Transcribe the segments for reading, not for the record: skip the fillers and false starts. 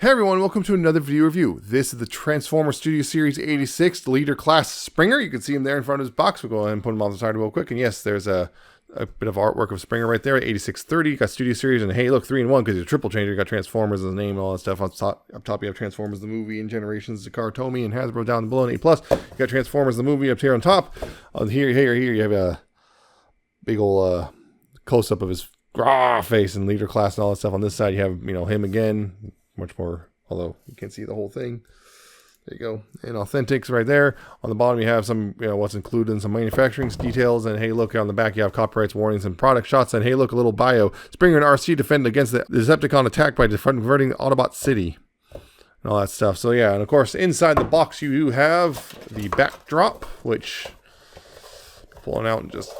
Hey everyone, welcome to another video review. This is the Transformer Studio Series 86 Leader Class Springer. You can see him there in front of his box. We'll go ahead and put him on the side real quick. And yes, there's a bit of artwork of Springer right there at 8630. You got Studio Series, and hey, look, 3-in-1 because he's a triple changer. You got Transformers as the name and all that stuff. Up top you have Transformers the movie and Generations, Zakar, Tomy, and Hasbro down below and A+. You got Transformers the movie up here on top. Here you have a big old close-up of his face and Leader Class and all that stuff. On this side you have, him again. Much more, although you can't see the whole thing. There you go. And Authentics right there. On the bottom you have some, what's included in some manufacturing details. And hey, look, on the back you have copyrights, warnings, and product shots. And hey, look, a little bio. Springer and RC defend against the Decepticon attack by converting the Autobot City. And all that stuff. So yeah, and of course, inside the box you do have the backdrop, which pulling out and just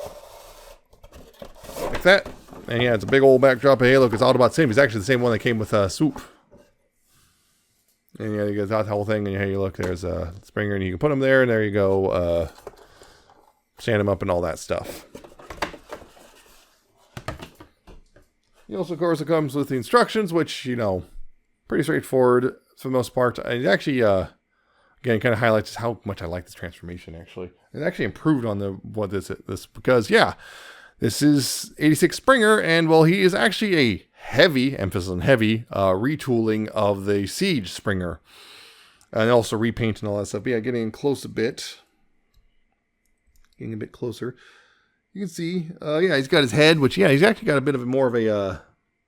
like that. And yeah, it's a big old backdrop. Hey, look, it's Autobot City. It's actually the same one that came with Swoop. And yeah, you got that whole thing, and here you look, there's a Springer, and you can put them there, and there you go, stand them up and all that stuff. He also, of course, it comes with the instructions, which, pretty straightforward for the most part. And it actually, again, kind of highlights how much I like this transformation, actually. It actually improved on this because, yeah, this is 86 Springer, and, well, he is actually a heavy, emphasis on heavy, retooling of the Siege Springer. And also repaint and all that stuff. But yeah, getting in close a bit. Getting a bit closer. You can see, yeah, he's got his head, which, yeah, he's actually got a bit of more of a,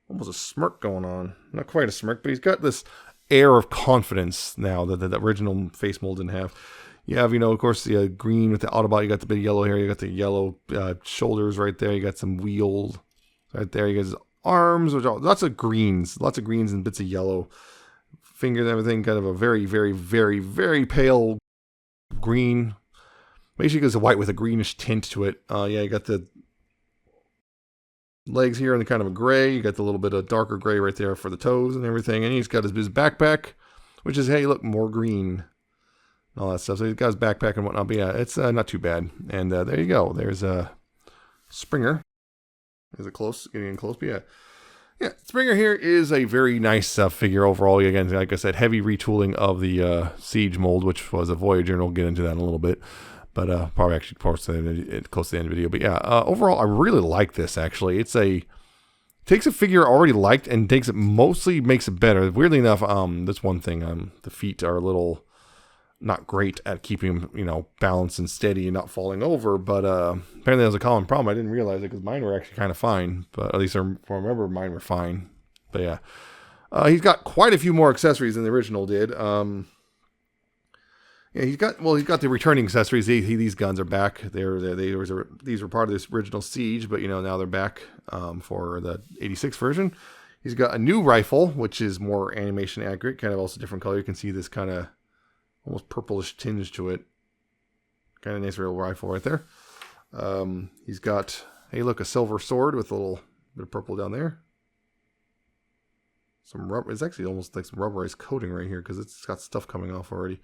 almost a smirk going on. Not quite a smirk, but he's got this air of confidence now that the original face mold didn't have. You have, of course, the green with the Autobot. You got the big yellow hair. You got the yellow shoulders right there. You got some wheels right there. You got his arms, which are lots of greens and bits of yellow. Fingers and everything, kind of a very, very, very, very pale green. Basically, it's a white with a greenish tint to it. Yeah, you got the legs here in the kind of a gray. You got the little bit of darker gray right there for the toes and everything. And he's got his backpack, which is, hey, look, more green. And all that stuff. So he's got his backpack and whatnot. But yeah, it's not too bad. And there you go. There's a Springer. Is it close? Getting in close? But yeah. Yeah, Springer here is a very nice figure overall. Again, like I said, heavy retooling of the Siege mold, which was a Voyager, and we'll get into that in a little bit. But probably actually close to the end of the video. But yeah, overall, I really like this, actually. Takes a figure I already liked and mostly makes it better. Weirdly enough, that's one thing. The feet are a little not great at keeping him, balanced and steady and not falling over, but apparently that was a common problem. I didn't realize it because mine were actually kind of fine, but at least I remember mine were fine. But yeah, he's got quite a few more accessories than the original did. Yeah, he's got the returning accessories. These guns are back. These were part of this original Siege, but now they're back for the 86 version. He's got a new rifle, which is more animation accurate, kind of also different color. You can see this kind of almost purplish tinge to it. Kind of nice real rifle right there. He's got, hey, look, a silver sword with a little bit of purple down there. Some rubber. It's actually almost like some rubberized coating right here because it's got stuff coming off already.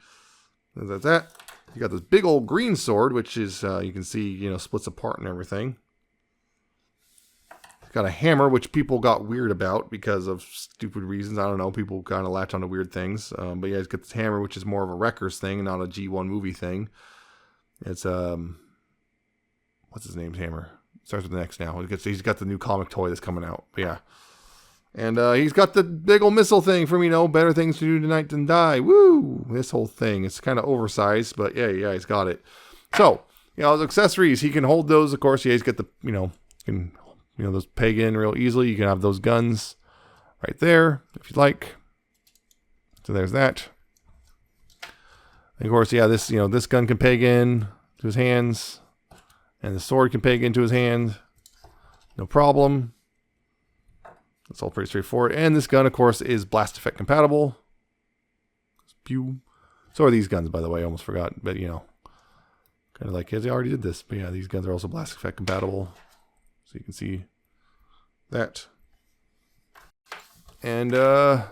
And that's that. You got this big old green sword, which is, you can see, splits apart and everything. Got a hammer, which people got weird about because of stupid reasons. I don't know. People kind of latch onto weird things. But yeah, he's got this hammer, which is more of a Wreckers thing, not a G1 movie thing. It's, what's his name's hammer? Starts with the X now. He's got the new comic toy that's coming out. But yeah. And he's got the big old missile thing from, better things to do tonight than die. Woo! This whole thing. It's kind of oversized, but yeah, he's got it. So, his accessories, he can hold those, of course. Yeah, he's got the, those peg in real easily. You can have those guns right there if you'd like. So there's that. And of course, yeah, this gun can peg in to his hands, and the sword can peg into his hand. No problem. That's all pretty straightforward. And this gun, of course, is blast effect compatible. Pew. So are these guns, by the way. I almost forgot, but kind of like, I already did this. But yeah, these guns are also blast effect compatible. So you can see that. And yeah,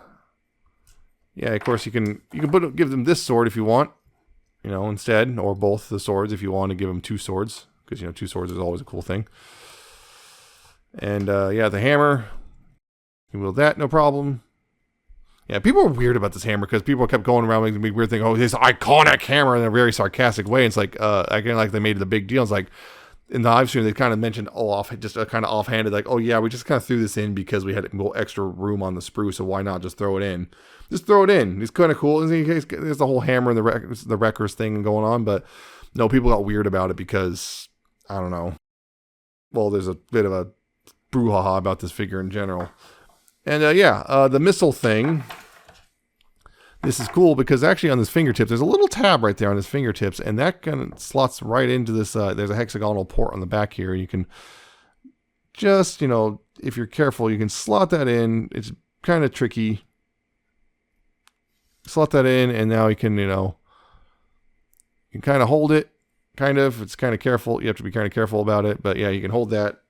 of course you can give them this sword if you want, instead, or both the swords if you want to give them two swords, because two swords is always a cool thing. And yeah, the hammer, you can wield that, no problem. Yeah, people are weird about this hammer because people kept going around making the weird thing. Oh, this iconic hammer in a very sarcastic way. It's like, again, like they made it a big deal. It's like in the live stream, they kind of mentioned, just kind of offhanded, like, oh yeah, we just kind of threw this in because we had to go extra room on the sprue. So why not just throw it in? Just throw it in. It's kind of cool. There's the whole hammer and the wreckers thing going on, but no, people got weird about it because I don't know. Well, there's a bit of a brouhaha about this figure in general. And the missile thing. This is cool because actually on his fingertips, there's a little tab right there on his fingertips, and that kind of slots right into this. There's a hexagonal port on the back here. You can just, if you're careful, you can slot that in. It's kind of tricky. Slot that in, and now you can, you can kind of hold it. Kind of. It's kind of careful. You have to be kind of careful about it. But yeah, you can hold that,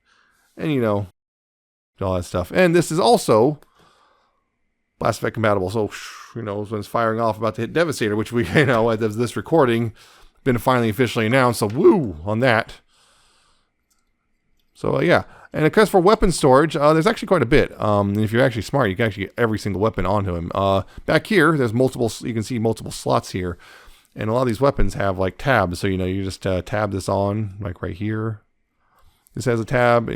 and all that stuff. And this is also blast effect compatible. So, when it's firing off, about to hit Devastator, which we, as this recording, been finally officially announced. So, woo on that. So, yeah. And of course, for weapon storage, there's actually quite a bit. And if you're actually smart, you can actually get every single weapon onto him. Back here, there's multiple, you can see multiple slots here. And a lot of these weapons have like tabs. So, you just tab this on, like right here. This has a tab,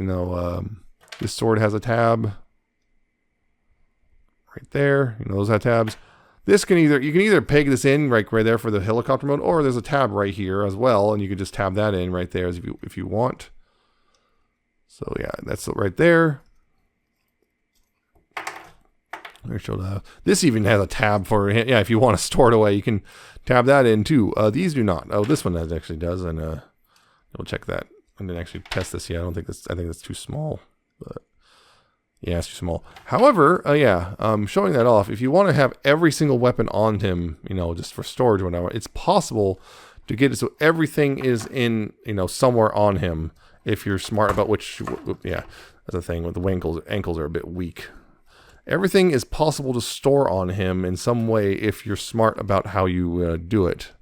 this sword has a tab. Right there, those have tabs. This you can either peg this in right there for the helicopter mode, or there's a tab right here as well, and you can just tab that in right there if you want. So yeah, that's right there. This even has a tab for, if you want to store it away, you can tab that in too. These do not. Oh, this one actually does, and we'll check that. I didn't actually test this yet. I think that's too small, but. Yeah, it's too small. However, showing that off, if you want to have every single weapon on him, just for storage or whatever, it's possible to get it so everything is in, somewhere on him if you're smart about which, that's the thing with the ankles are a bit weak. Everything is possible to store on him in some way if you're smart about how you do it.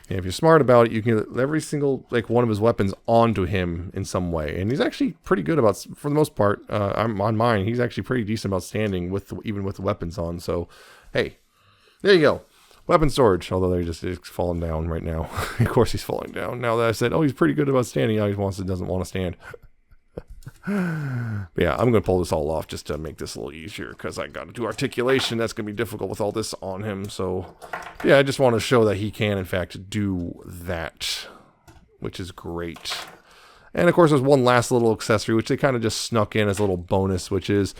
And if you're smart about it, you can get every single one of his weapons onto him in some way, and he's actually pretty good about, for the most part. I'm on mine. He's actually pretty decent about standing even with the weapons on. So, hey, there you go, weapon storage. Although they're just falling down right now. Of course, he's falling down. Now that I said, oh, he's pretty good about standing, now he doesn't want to stand. But yeah, I'm going to pull this all off just to make this a little easier because I got to do articulation. That's going to be difficult with all this on him. So yeah, I just want to show that he can in fact do that, which is great. And of course, there's one last little accessory which they kind of just snuck in as a little bonus, which is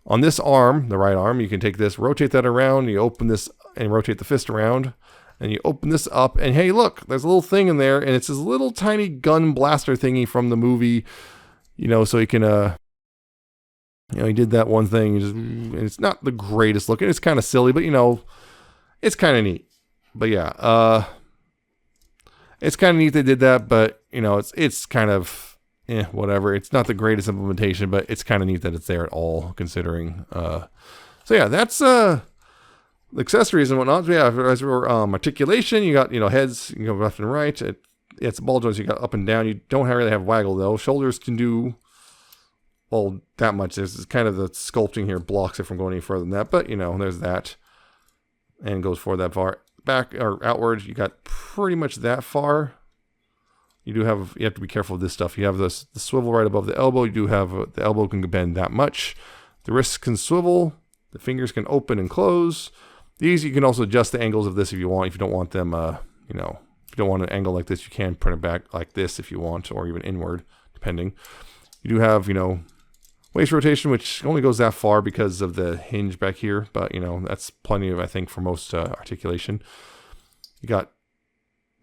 on this arm, the right arm, you can take this, rotate that around, you open this and rotate the fist around, and you open this up, and hey, look, there's a little thing in there, and it's this little tiny gun blaster thingy from the movie. So he can, he did that one thing. And it's not the greatest looking. It's kind of silly, but it's kind of neat. But yeah, it's kind of neat they did that. But it's kind of whatever. It's not the greatest implementation, but it's kind of neat that it's there at all, considering. So yeah, that's the accessories and whatnot. So yeah, as for articulation, you got heads, you go left and right. It's ball joints. You got up and down. You don't really have waggle though. Shoulders can do that much. There's kind of the sculpting here blocks it from going any further than that. But there's that, and goes forward that far. Back or outward, you got pretty much that far. You have to be careful with this stuff. You have the swivel right above the elbow. You do have the elbow can bend that much. The wrists can swivel. The fingers can open and close. These you can also adjust the angles of this if you want. If you don't want them, if you don't want an angle like this, you can print it back like this if you want, or even inward, depending. You do have, waist rotation, which only goes that far because of the hinge back here, but, that's plenty of, I think, for most articulation. You got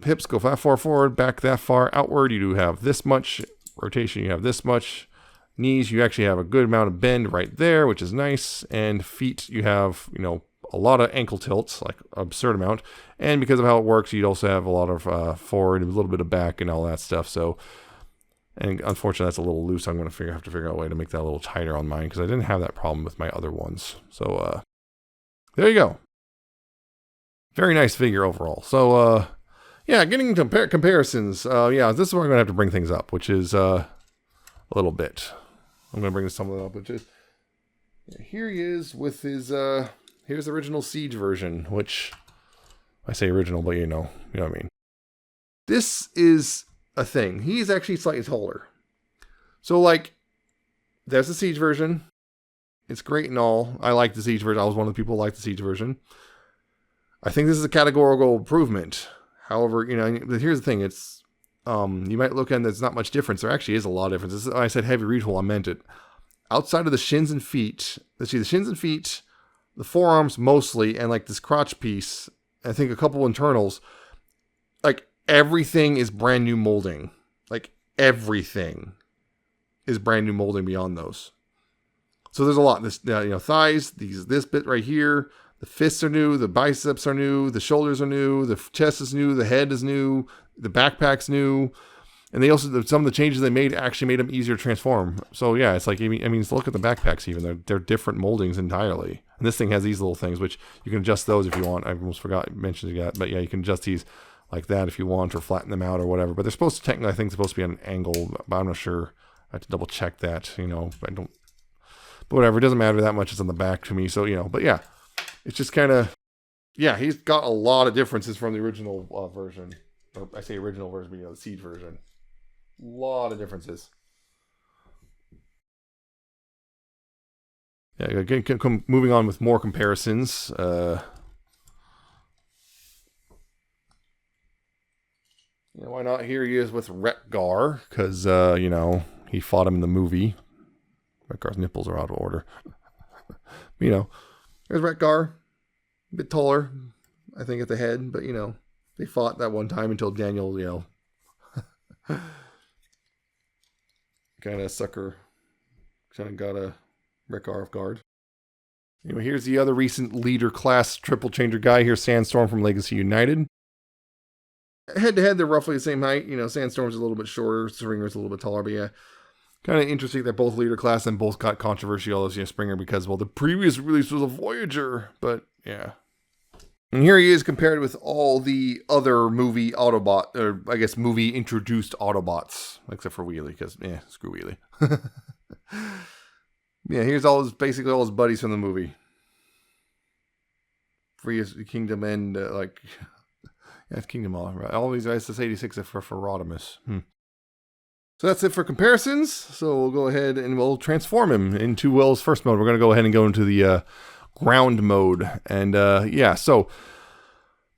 hips go that far forward, back that far outward. You do have this much rotation. You have this much. Knees, you actually have a good amount of bend right there, which is nice. And feet, you have, a lot of ankle tilts, like absurd amount. And because of how it works, you'd also have a lot of forward and a little bit of back and all that stuff. So, and unfortunately, that's a little loose. I'm going to have to figure out a way to make that a little tighter on mine because I didn't have that problem with my other ones. So, there you go. Very nice figure overall. So, yeah, getting into comparisons. Yeah, this is where I'm going to have to bring things up, which is a little bit. I'm going to bring some of it up, which is here he is with his Here's the original Siege version, which I say original, but you know what I mean. This is a thing. He's actually slightly taller. So like, there's the Siege version. It's great and all. I like the Siege version. I was one of the people who liked the Siege version. I think this is a categorical improvement. However, you know, here's the thing. It's you might look at it, there's not much difference. There actually is a lot of difference. When I said heavy retool, I meant it. Outside of the shins and feet, let's see, the shins and feet, the forearms mostly, and like this crotch piece, I think a couple internals, like everything is brand new molding. Like everything is brand new molding beyond those. So there's a lot. This, thighs, this bit right here, the fists are new, the biceps are new, the shoulders are new, the chest is new, the head is new, the backpack's new, and they also, some of the changes they made actually made them easier to transform. So yeah, it's like, I mean, look at the backpacks even. They're different moldings entirely. And this thing has these little things, which you can adjust those if you want. I almost forgot mentioning that, but yeah, you can adjust these like that if you want, or flatten them out or whatever. But they're supposed to, technically, I think, supposed to be at an angle, but I'm not sure. I have to double check that, I don't. But whatever, it doesn't matter that much. It's on the back to me, so, but yeah. It's just kind of, yeah, he's got a lot of differences from the original version. Or I say original version, but the Siege version. A lot of differences. Yeah, again, moving on with more comparisons. Why not? Here he is with Retgar, because, he fought him in the movie. Retgar's nipples are out of order. There's Retgar. A bit taller, I think, at the head, but, they fought that one time until Daniel, kind of sucker, kind of got a Retgar off guard. Here's the other recent leader class triple changer guy here, Sandstorm from Legacy United. Head to head, they're roughly the same height. Sandstorm's a little bit shorter, Springer's a little bit taller, but yeah. Kind of interesting that both leader class and both got controversial as Springer because, well, the previous release was a Voyager, but yeah. And here he is compared with all the other movie Autobot, or I guess movie introduced Autobots, except for Wheelie, because, screw Wheelie. Yeah, here's basically all his buddies from the movie. Free Kingdom and, yeah, it's Kingdom all these ISS 86 except for Rodimus. So that's it for comparisons. So we'll go ahead and we'll transform him into Will's first mode. We're going to go ahead and go into the ground mode. And yeah, so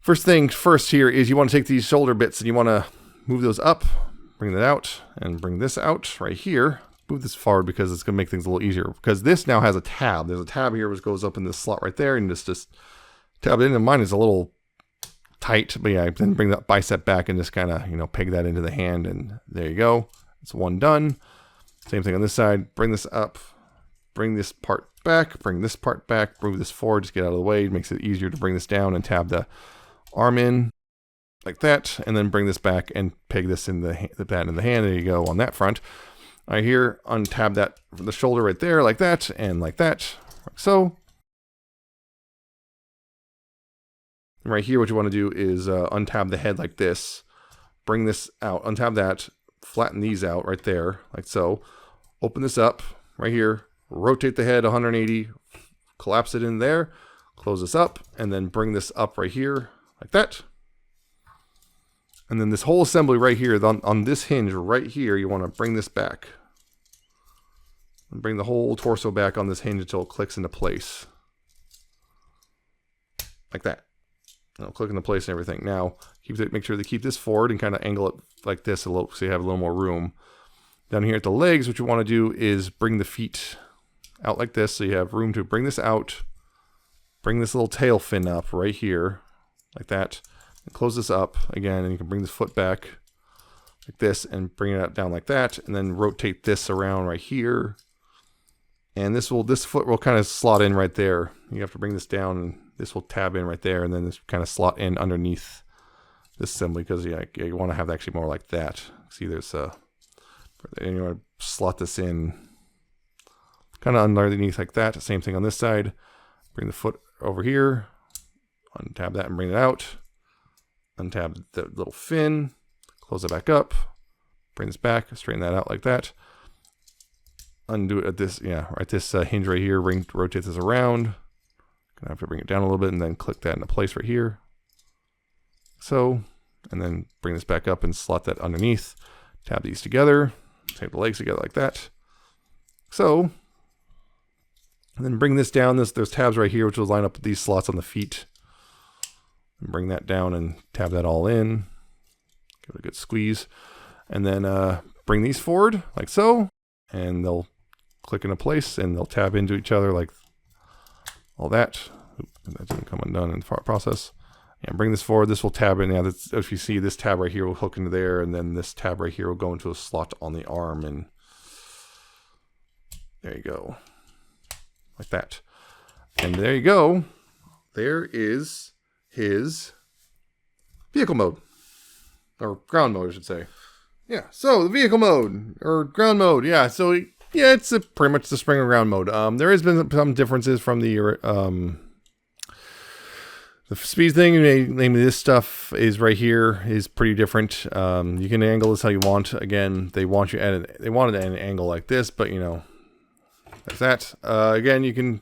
first thing first here is you want to take these shoulder bits and you want to move those up, bring that out, and bring this out right here. Move this forward because it's going to make things a little easier. Because this now has a tab. There's a tab here which goes up in this slot right there, and just tab it in. And mine is a little tight, but yeah, then bring that bicep back and just kind of, peg that into the hand, and there you go. It's one done. Same thing on this side. Bring this up, bring this part back, bring this part back, move this forward, just get out of the way. It makes it easier to bring this down and tab the arm in like that, and then bring this back and peg this in the pad in the hand. There you go on that front. Right here, untab that from the shoulder right there, like that, and like that, like so. And right here, what you want to do is untab the head like this, bring this out, untab that, flatten these out right there, like so. Open this up right here, rotate the head 180, collapse it in there, close this up, and then bring this up right here, like that. And then this whole assembly right here, on this hinge right here, you want to bring this back. And bring the whole torso back on this hinge until it clicks into place. Like that. Click into place and everything. Now, make sure to keep this forward and kind of angle it like this a little so you have a little more room. Down here at the legs, what you want to do is bring the feet out like this so you have room to bring this out. Bring this little tail fin up right here, like that. And close this up again, and you can bring this foot back like this and bring it down like that. And then rotate this around right here. And this foot will kind of slot in right there. You have to bring this down, and this will tab in right there, and then this kind of slot in underneath this assembly because you want to have actually more like that. See, there's and you want to slot this in kind of underneath like that. Same thing on this side. Bring the foot over here, untab that and bring it out. Untab the little fin, close it back up, bring this back, straighten that out like that. Undo it at this, right this hinge right here, rotate this around, Gonna have to bring it down a little bit and then click that into place right here. So, and then bring this back up and slot that underneath. Tab these together, tape the legs together like that. So, and then bring this down. There's tabs right here, which will line up with these slots on the feet. And bring that down and tab that all in. Give it a good squeeze. And then bring these forward like so. And they'll click into place and they'll tab into each other like all that. Oop, that didn't come undone in the process. And bring this forward. This will tab in. Now, if you see, this tab right here will hook into there, and then this tab right here will go into a slot on the arm, and there you go, like that. And there you go. There is his vehicle mode, or ground mode, I should say. Yeah. So the vehicle mode or ground mode. Yeah. So yeah, it's pretty much the Springer ground mode. There has been some differences from the speed thing, namely this stuff is right here, is pretty different. You can angle this how you want. Again, they want you at they wanted an angle like this, but you know, that's that. Again, you can,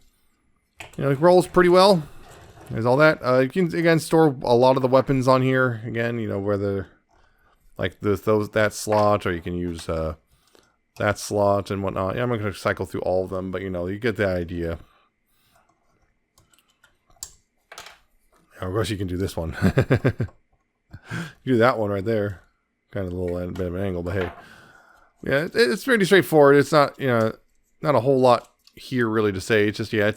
you know, it rolls pretty well. There's all that. You can again store a lot of the weapons on here. Again, you know, whether like that slot, or you can use that slot and whatnot. Yeah, I'm not going to cycle through all of them, but you know, you get the idea. Of course, you can do this one. You do that one right there. Kind of a little bit of an angle, but hey. Yeah, it's pretty straightforward. It's not, you know, not a whole lot here really to say. It's just, yeah,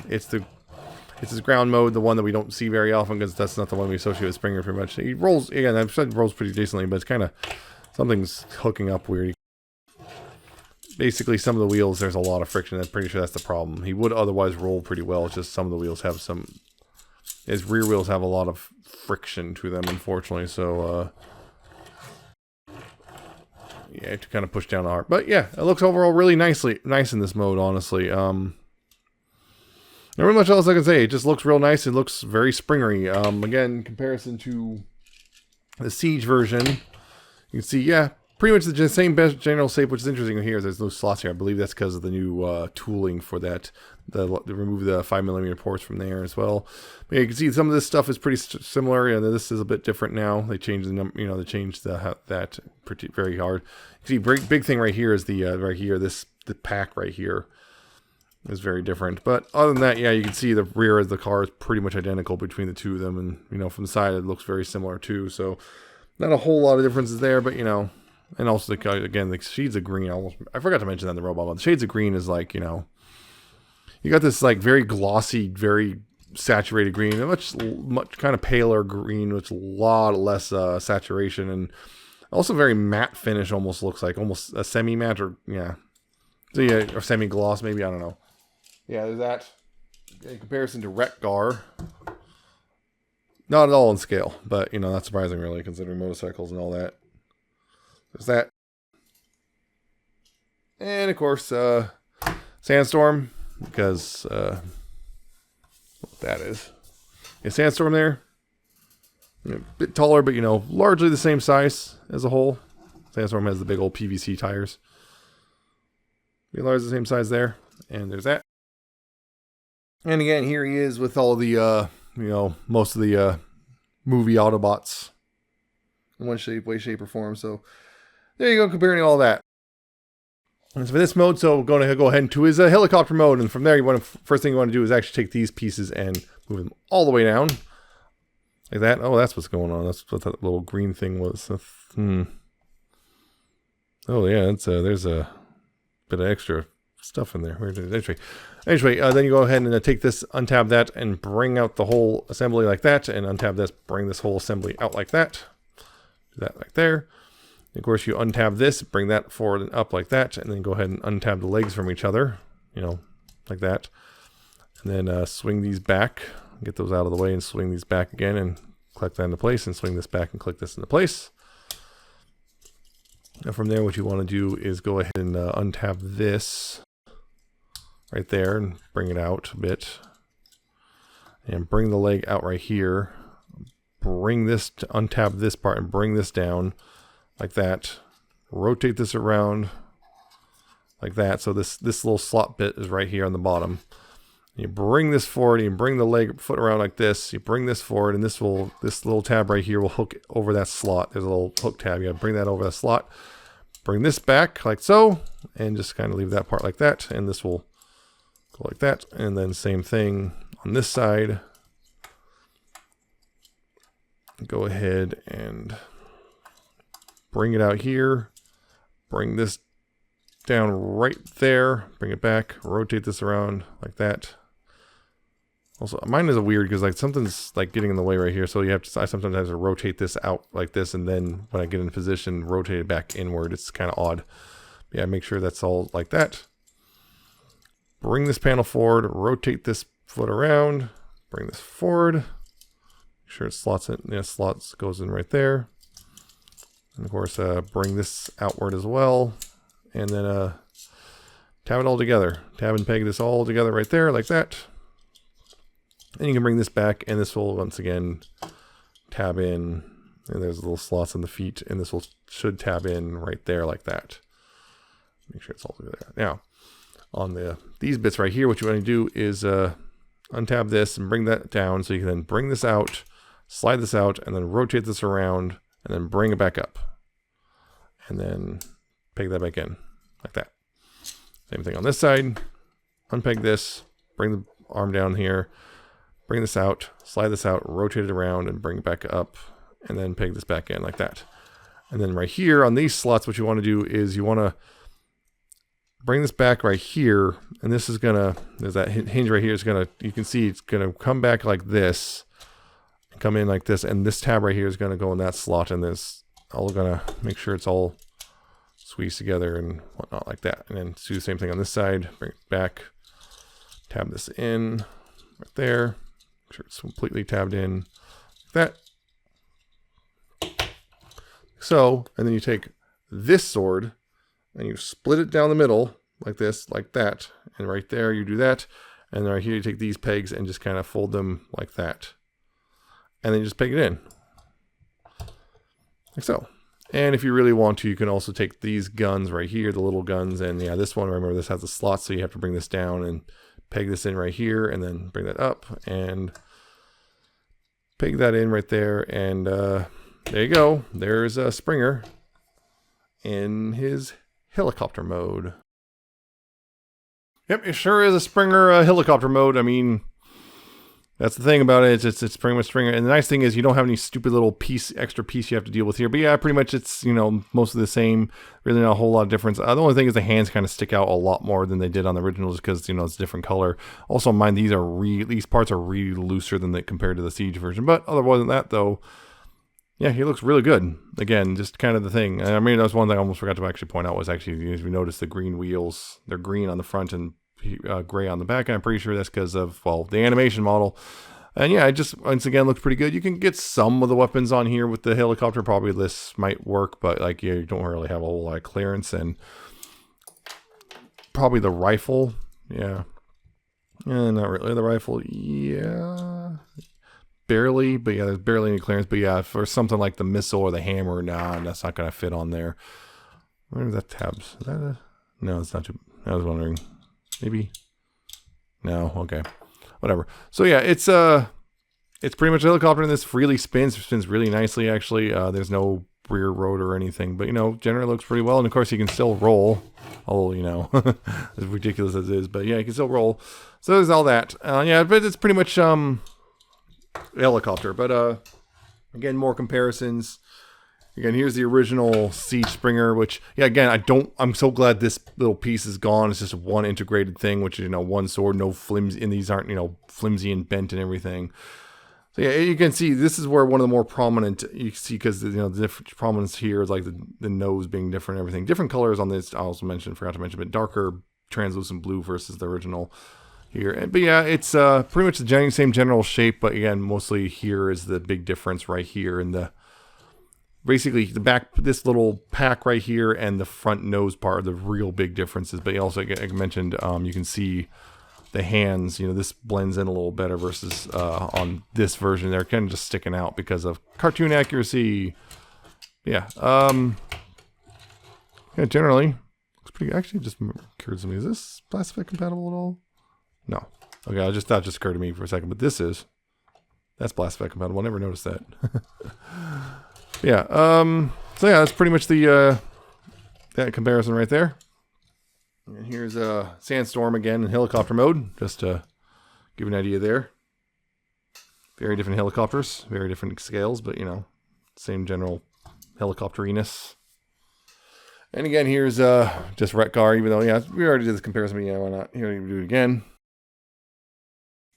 it's this ground mode, the one that we don't see very often, because that's not the one we associate with Springer pretty much. He rolls, again, I've said rolls pretty decently, but it's kind of, something's hooking up weird. Basically, some of the wheels, there's a lot of friction. I'm pretty sure that's the problem. He would otherwise roll pretty well. It's just some of the wheels have some... His rear wheels have a lot of friction to them, unfortunately, so, yeah, I have to kind of push down hard. But, yeah, it looks overall really nice in this mode, honestly. Not really much else I can say. It just looks real nice. It looks very springery. Again, in comparison to the Siege version, you can see, yeah, pretty much the same general shape, which is interesting here. There's no slots here. I believe that's because of the new tooling for that. Remove the 5mm ports from there as well. But yeah, you can see some of this stuff is pretty similar, and this is a bit different now. They changed the number, you know, they changed that pretty very hard. You see, big thing right here is the right here. The pack right here is very different. But other than that, yeah, you can see the rear of the car is pretty much identical between the two of them, and you know, from the side it looks very similar too. So not a whole lot of differences there, but you know. And also, again, the shades of green. I forgot to mention that in the robot mode. The shades of green is like, you know, you got this like very glossy, very saturated green, and much kind of paler green, with a lot less saturation, and also very matte finish. Almost looks like almost a semi matte, or yeah, so yeah, or semi gloss maybe. I don't know. Yeah, there's that. In comparison to Retgar, not at all in scale, but you know, not surprising really, considering motorcycles and all that. There's that. And of course, Sandstorm, because what that is. Yeah, Sandstorm there. You know, a bit taller, but you know, largely the same size as a whole. Sandstorm has the big old PVC tires. Largely the same size there. And there's that. And again, here he is with all the, you know, most of the movie Autobots in one way, shape, or form. So there you go, comparing all that. And so for this mode, so we're going to go ahead into his helicopter mode, and from there, first thing you want to do is actually take these pieces and move them all the way down, like that. Oh, that's what's going on. That's what that little green thing was. Oh yeah, it's there's a bit of extra stuff in there. Anyway, then you go ahead and take this, untab that, and bring out the whole assembly like that, and untab this, bring this whole assembly out like that. Do that like there. Of course, you untab this, bring that forward and up like that, and then go ahead and untab the legs from each other, you know, like that. And then swing these back, get those out of the way, and swing these back again, and click that into place, and swing this back and click this into place. And from there, what you want to do is go ahead and untab this right there, and bring it out a bit. And bring the leg out right here. Bring this, to untab this part, and bring this down. Like that. Rotate this around like that. So this little slot bit is right here on the bottom. You bring this forward, you bring the foot around like this, you bring this forward, and this little tab right here will hook over that slot. There's a little hook tab. You gotta bring that over the slot. Bring this back like so, and just kind of leave that part like that, and this will go like that. And then same thing on this side. Go ahead and bring it out here. Bring this down right there. Bring it back. Rotate this around like that. Also, mine is a weird because like something's like getting in the way right here, so you have to. I sometimes have to rotate this out like this, and then when I get in position, rotate it back inward. It's kind of odd. Yeah, make sure that's all like that. Bring this panel forward. Rotate this foot around. Bring this forward. Make sure it slots in. Yeah, slots goes in right there. And of course, bring this outward as well, and then tab it all together. Tab and peg this all together right there like that. And you can bring this back, and this will once again tab in, and there's little slots on the feet, and this should tab in right there like that. Make sure it's all together. Now, on these bits right here, what you want to do is untab this and bring that down, so you can then bring this out, slide this out, and then rotate this around, and then bring it back up, and then peg that back in like that. Same thing on this side. Unpeg this, bring the arm down here. Bring this out, slide this out, rotate it around, and bring it back up, and then peg this back in like that. And then right here on these slots, what you want to do is you want to bring this back right here, and this is gonna, there's that hinge right here, is gonna, you can see it's gonna come back like this, come in like this, and this tab right here is gonna go in that slot, and this, all gonna make sure it's all squeezed together and whatnot like that. And then do the same thing on this side, bring it back, tab this in right there. Make sure it's completely tabbed in like that. So, and then you take this sword and you split it down the middle like this, like that. And right there you do that. And right here you take these pegs and just kind of fold them like that. And then you just peg it in. Like so. And if you really want to, you can also take these guns right here, the little guns. And yeah, this one, remember, this has a slot, so you have to bring this down and peg this in right here, and then bring that up and peg that in right there, and there you go. There's a Springer in his helicopter mode. Yep, it sure is a Springer helicopter mode. I mean, that's the thing about it. It's pretty much Springer, and the nice thing is you don't have any stupid little extra piece you have to deal with here. But yeah, pretty much it's, you know, most of the same. Really not a whole lot of difference. The only thing is the hands kind of stick out a lot more than they did on the original, just because, you know, it's a different color. Also, mind these parts are really looser than compared to the Siege version. But otherwise than that, though, yeah, he looks really good. Again, just kind of the thing. I mean, that was one thing I almost forgot to actually point out was actually, as we noticed, the green wheels. They're green on the front and gray on the back. I'm pretty sure that's because of, well, the animation model. And yeah, it just once again looks pretty good. You can get some of the weapons on here with the helicopter. Probably this might work, but like you don't really have a whole lot of clearance. And probably the rifle, yeah, not really the rifle, yeah, barely. But yeah, there's barely any clearance. But yeah, for something like the missile or the hammer, nah, that's not gonna fit on there. Where is that tabs? Is that no, it's not too. I was wondering. Maybe. No. Okay. Whatever. So yeah, it's pretty much a helicopter, and this really spins really nicely. Actually, there's no rear rotor or anything, but you know, generally looks pretty well. And of course, you can still roll. Although, you know, as ridiculous as it is, but yeah, you can still roll. So there's all that. Yeah, but it's pretty much a helicopter. But again, more comparisons. Again, here's the original Siege Springer, which, yeah, again, I'm so glad this little piece is gone. It's just one integrated thing, which is, you know, one sword, no flimsy, and these aren't, you know, flimsy and bent and everything. So yeah, you can see this is where one of the more prominent, you see, because, you know, the different prominence here is like the nose being different and everything. Different colors on this, I also forgot to mention, but darker translucent blue versus the original here. But yeah, it's pretty much the same general shape, but again, mostly here is the big difference right here in the, basically the back, this little pack right here and the front nose part are the real big differences. But also, like I mentioned, you can see the hands, you know, this blends in a little better versus on this version. They're kind of just sticking out because of cartoon accuracy. Yeah. Yeah, generally looks pretty, actually just occurs to me, is this plastic compatible at all? No. Okay, that just occurred to me for a second, but this is. That's blast effect compatible. I never noticed that. Yeah, so yeah, that's pretty much the that comparison right there. And here's a Sandstorm again in helicopter mode, just to give you an idea there. Very different helicopters, very different scales, but you know, same general helicopteriness. And again, here's just Retgar, even though, yeah, we already did this comparison, but yeah, why not? Here we do it again.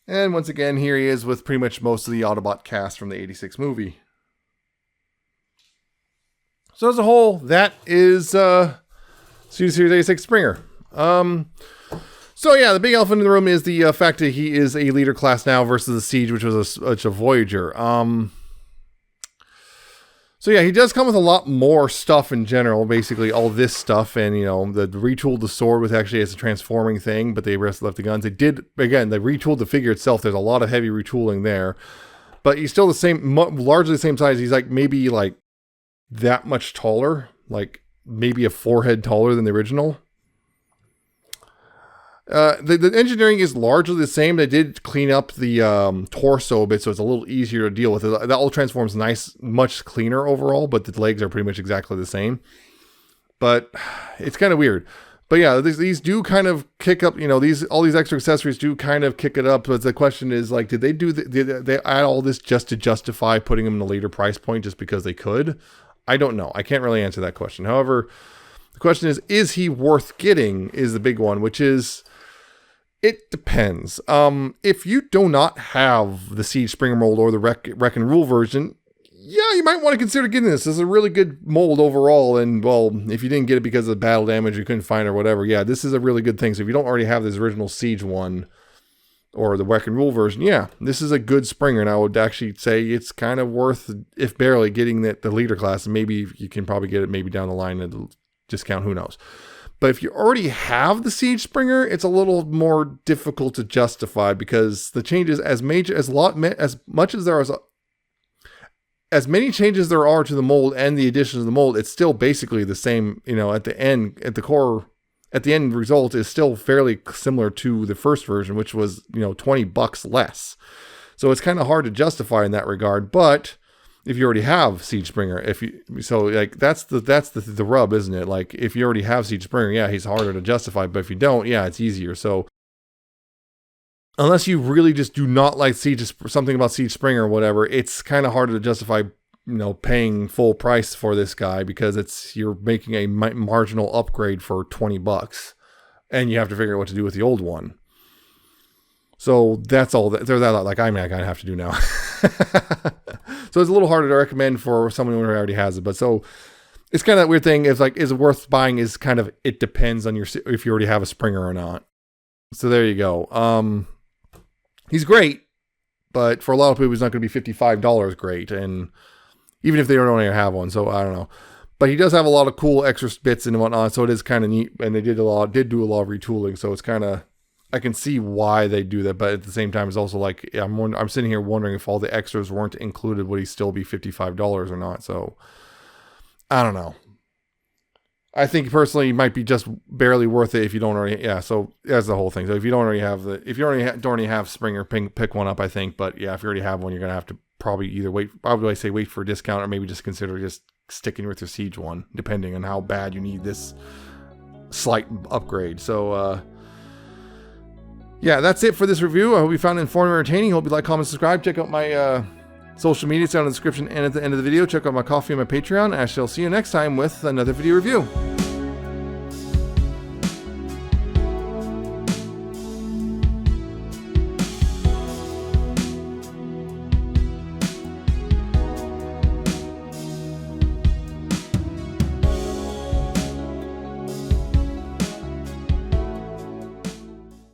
And once again, here he is with pretty much most of the Autobot cast from the 86 movie. So as a whole, that is Series 86 Springer. So yeah, the big elephant in the room is the fact that he is a leader class now versus the Siege, which was a Voyager. So yeah, he does come with a lot more stuff in general, basically all this stuff, and you know, the retooled the sword with actually as a transforming thing, but they left the guns. They did, again, they retooled the figure itself. There's a lot of heavy retooling there, but he's still the same, largely the same size. He's like maybe like that much taller, like maybe a forehead taller than the original. The engineering is largely the same. They did clean up the torso a bit, so it's a little easier to deal with. That all transforms nice, much cleaner overall, but the legs are pretty much exactly the same. But it's kind of weird. But yeah, these do kind of kick up, you know, all these extra accessories do kind of kick it up. But the question is, like, did they add all this just to justify putting them in a later price point just because they could? I don't know. I can't really answer that question. However, the question is he worth getting is the big one, which is, it depends. If you do not have the Siege Springer mold or the Wreck and Rule version, yeah, you might want to consider getting this. This is a really good mold overall, and well, if you didn't get it because of battle damage, you couldn't find it or whatever, yeah, this is a really good thing. So if you don't already have this original Siege one, or the Wreck and Rule version, yeah, this is a good Springer, and I would actually say it's kind of worth, if barely, getting the leader class, and maybe you can probably get it maybe down the line at a discount, who knows. But if you already have the Siege Springer, it's a little more difficult to justify because the changes, as much as there is, as many changes there are to the mold and the additions to the mold, it's still basically the same. You know, at the end result is still fairly similar to the first version, which was, you know, $20 less. So it's kind of hard to justify in that regard. But if you already have Siege Springer, that's the rub, isn't it? Like, if you already have Siege Springer, yeah, he's harder to justify, but if you don't, yeah, it's easier. So unless you really just do not like something about Siege Springer or whatever, it's kind of harder to justify, you know, paying full price for this guy because you're making a marginal upgrade for $20 and you have to figure out what to do with the old one. So that's all that like I'm not gonna have to do now. So it's a little harder to recommend for someone who already has it. But so it's kind of that weird thing. It's like, is it worth buying? Is kind of, it depends on if you already have a Springer or not. So there you go. He's great, but for a lot of people, he's not going to be $55 great. And even if they don't already have one, so I don't know. But he does have a lot of cool extra bits and whatnot. So it is kind of neat. And they did do a lot of retooling. So it's kind of, I can see why they do that, but at the same time, it's also like, I'm sitting here wondering if all the extras weren't included, would he still be $55 or not? So I don't know. I think personally, it might be just barely worth it if you don't already. Yeah, so that's the whole thing. So if you don't already have don't already have Springer, pick one up, I think. But yeah, if you already have one, you're gonna have to probably either wait. I would say wait for a discount, or maybe just consider just sticking with your Siege one, depending on how bad you need this slight upgrade. So. Yeah, that's it for this review. I hope you found it informative and entertaining. Hope you like, comment, subscribe. Check out my social media. It's down in the description and at the end of the video. Check out my Coffee and my Patreon. I shall see you next time with another video review.